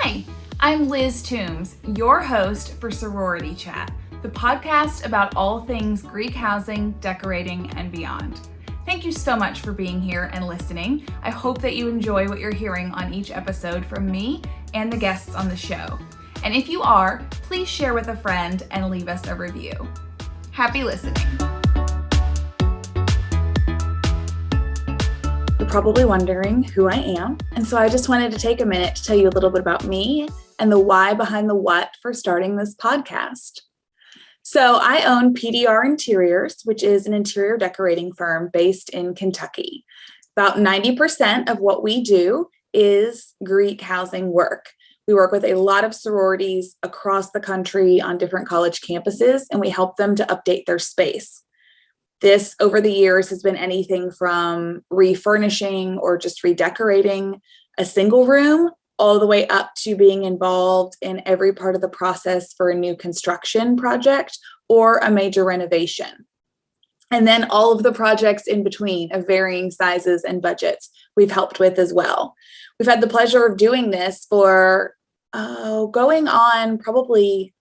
Hi, I'm Liz Toombs, your host for Sorority Chat, the podcast about all things Greek housing, decorating, and beyond. Thank you so much for being here and listening. I hope that you enjoy what you're hearing on each episode from me and the guests on the show. And if you are, please share with a friend and leave us a review. Happy listening. You're probably wondering who I am, and so I just wanted to take a minute to tell you a little bit about me and the why behind the what for starting this podcast. So I own PDR Interiors, which is an interior decorating firm based in Kentucky. About 90% of what we do is Greek housing work. We work with a lot of sororities across the country on different college campuses, and we help them to update their space. This, over the years, has been anything from refurnishing or just redecorating a single room, all the way up to being involved in every part of the process for a new construction project or a major renovation. And then all of the projects in between of varying sizes and budgets we've helped with as well. We've had the pleasure of doing this for going on probably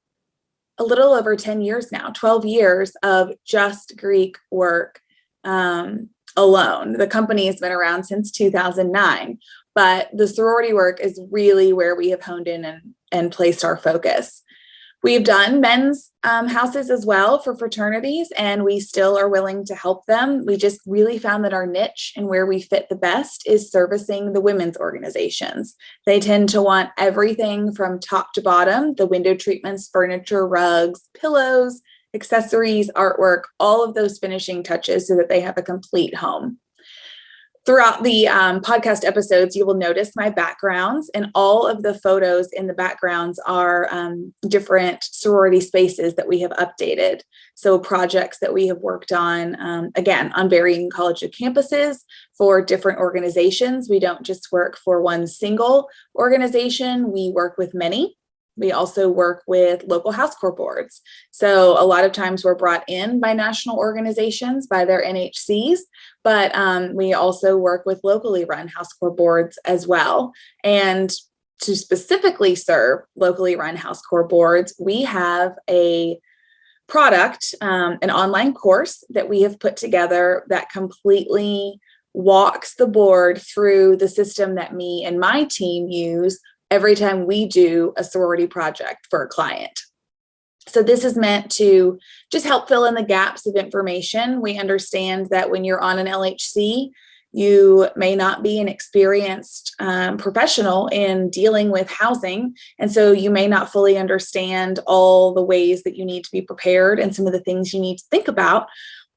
a little over 10 years now, 12 years of just Greek work alone. The company has been around since 2009, but the sorority work is really where we have honed in and placed our focus. We've done men's houses as well for fraternities, and we still are willing to help them. We just really found that our niche and where we fit the best is servicing the women's organizations. They tend to want everything from top to bottom, the window treatments, furniture, rugs, pillows, accessories, artwork, all of those finishing touches so that they have a complete home. Throughout the podcast episodes, you will notice my backgrounds, and all of the photos in the backgrounds are different sorority spaces that we have updated. So projects that we have worked on, again, on varying college campuses for different organizations. We don't just work for one single organization, we work with many. We also work with local House Corps boards. So a lot of times we're brought in by national organizations, by their NHCs, but we also work with locally run House Corps boards as well. And to specifically serve locally run House Corps boards, we have a product, an online course that we have put together that completely walks the board through the system that me and my team use every time we do a sorority project for a client. So this is meant to just help fill in the gaps of information. We understand that when you're on an LHC, you may not be an experienced professional in dealing with housing. And so you may not fully understand all the ways that you need to be prepared and some of the things you need to think about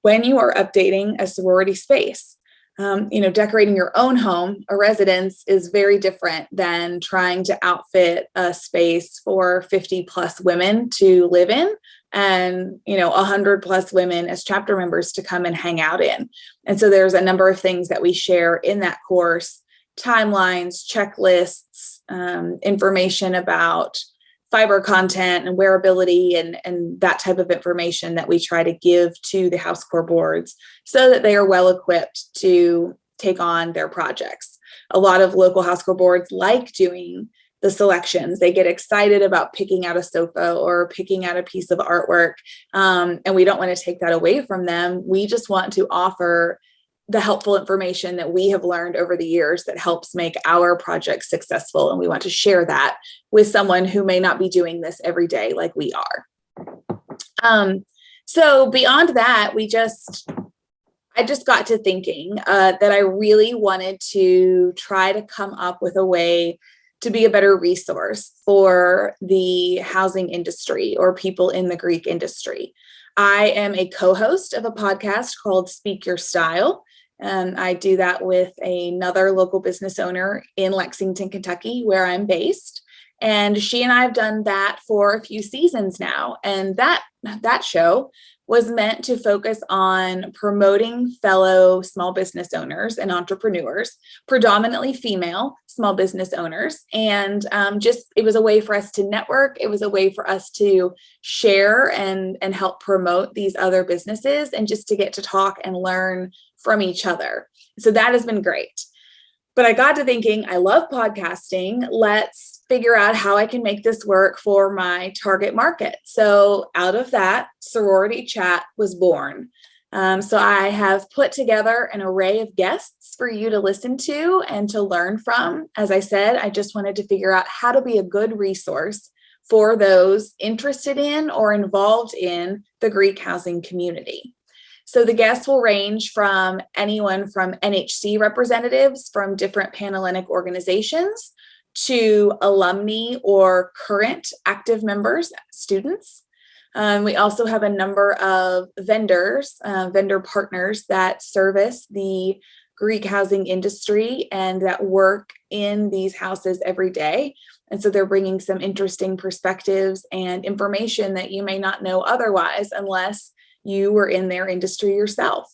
when you are updating a sorority space. Decorating your own home, a residence, is very different than trying to outfit a space for 50 plus women to live in and, 100 plus women as chapter members to come and hang out in. And so there's a number of things that we share in that course: timelines, checklists, information about fiber content and wearability and that type of information that we try to give to the House Corps boards so that they are well equipped to take on their projects. A lot of local House Corps boards like doing the selections. They get excited about picking out a sofa or picking out a piece of artwork, and we don't want to take that away from them. We just want to offer the helpful information that we have learned over the years that helps make our projects successful. And we want to share that with someone who may not be doing this every day like we are. So beyond that, I just got to thinking that I really wanted to try to come up with a way to be a better resource for the housing industry or people in the Greek industry. I am a co-host of a podcast called Speak Your Style. I do that with another local business owner in Lexington, Kentucky, where I'm based. And she and I have done that for a few seasons now. And that show was meant to focus on promoting fellow small business owners and entrepreneurs, predominantly female small business owners. And it was a way for us to network. It was a way for us to share and help promote these other businesses and just to get to talk and learn from each other. So that has been great. But I got to thinking, I love podcasting. Let's figure out how I can make this work for my target market. So out of that, Sorority Chat was born. So I have put together an array of guests for you to listen to and to learn from. As I said, I just wanted to figure out how to be a good resource for those interested in or involved in the Greek housing community. So the guests will range from anyone from NHC representatives from different Panhellenic organizations to alumni or current active members, students. We also have a number of vendors, vendor partners that service the Greek housing industry and that work in these houses every day. And so they're bringing some interesting perspectives and information that you may not know otherwise unless you were in their industry yourself.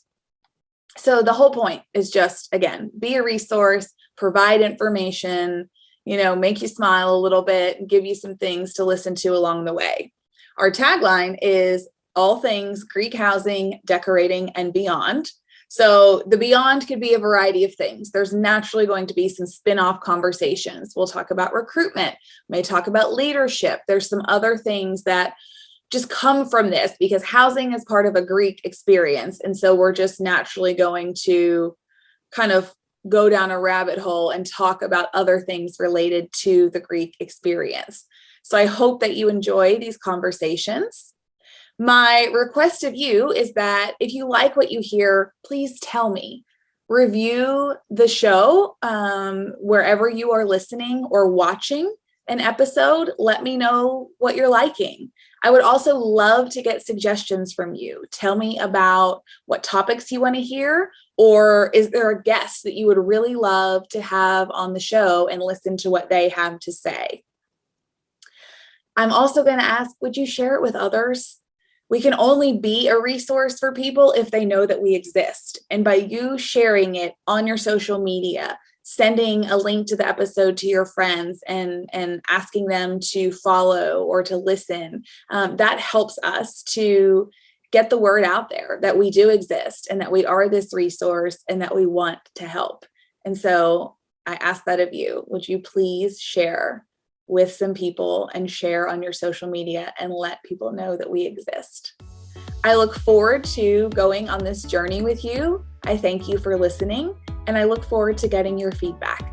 So the whole point is just, again, be a resource, provide information, make you smile a little bit and give you some things to listen to along the way. Our tagline is all things Greek housing, decorating, and beyond. So the beyond could be a variety of things. There's naturally going to be some spin-off conversations. We'll talk about recruitment, may talk about leadership. There's some other things that just come from this because housing is part of a Greek experience. And so we're just naturally going to kind of go down a rabbit hole and talk about other things related to the Greek experience. So I hope that you enjoy these conversations. My request of you is that if you like what you hear, please tell me. Review the show wherever you are listening or watching an episode. Let me know what you're liking. I would also love to get suggestions from you. Tell me about what topics you want to hear, or is there a guest that you would really love to have on the show and listen to what they have to say? I'm also going to ask, would you share it with others? We can only be a resource for people if they know that we exist. And by you sharing it on your social media, sending a link to the episode to your friends and asking them to follow or to listen, that helps us to get the word out there that we do exist and that we are this resource and that we want to help. And so I ask that of you. Would you please share with some people and share on your social media and let people know that we exist? I look forward to going on this journey with you. I thank you for listening, and I look forward to getting your feedback.